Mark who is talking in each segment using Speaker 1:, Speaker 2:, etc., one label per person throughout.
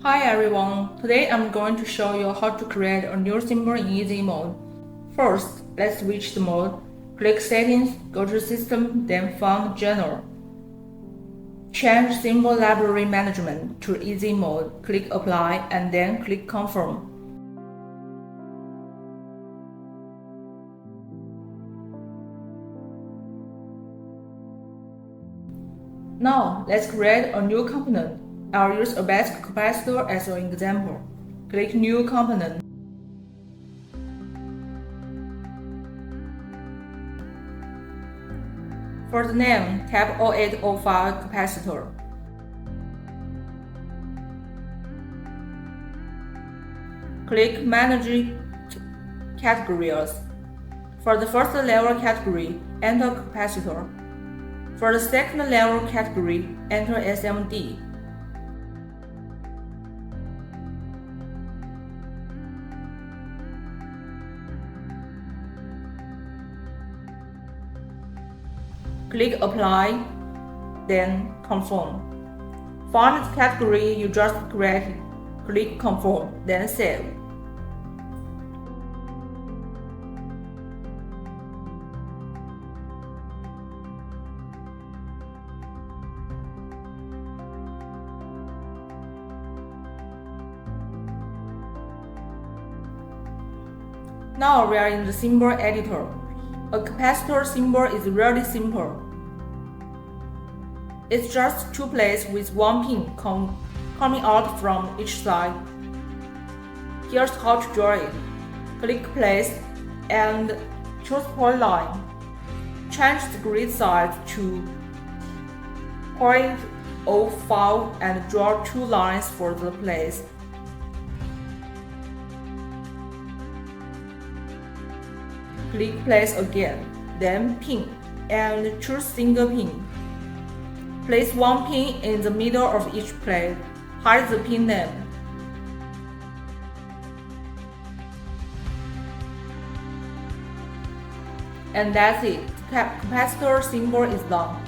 Speaker 1: Hi everyone, today I'm going to show you how to create a new symbol in Easy mode. First, let's switch the mode. Click Settings, go to System, then Font General. Change Symbol Library Management to Easy mode, click Apply and then click Confirm. Now, let's create a new component. I'll use a basic capacitor as an example. Click New Component. For the name, type 0805 capacitor. Click Manage Categories. For the first level category, enter capacitor. For the second level category, enter SMD. Click Apply, then Confirm. Find the category you just created, click Confirm, then Save. Now we are in the symbol editor. A capacitor symbol is really simple. It's just two plates with one pin coming out from each side. Here's how to draw it. Click Place and choose Polyline. Change the grid size to 0.05 and draw two lines for the place. Click Place again, then Pin, and choose Single Pin. Place one pin in the middle of each plate. Hide the pin name. And that's it. The capacitor symbol is done.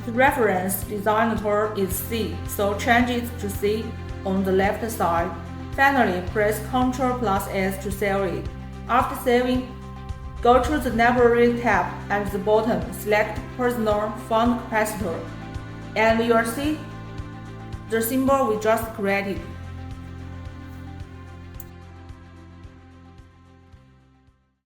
Speaker 1: The reference designator is C, so change it to C on the left side. Finally, press Ctrl+S to save it. After saving, go to the Library tab at the bottom, select Personal Font Capacitor, and you'll see the symbol we just created.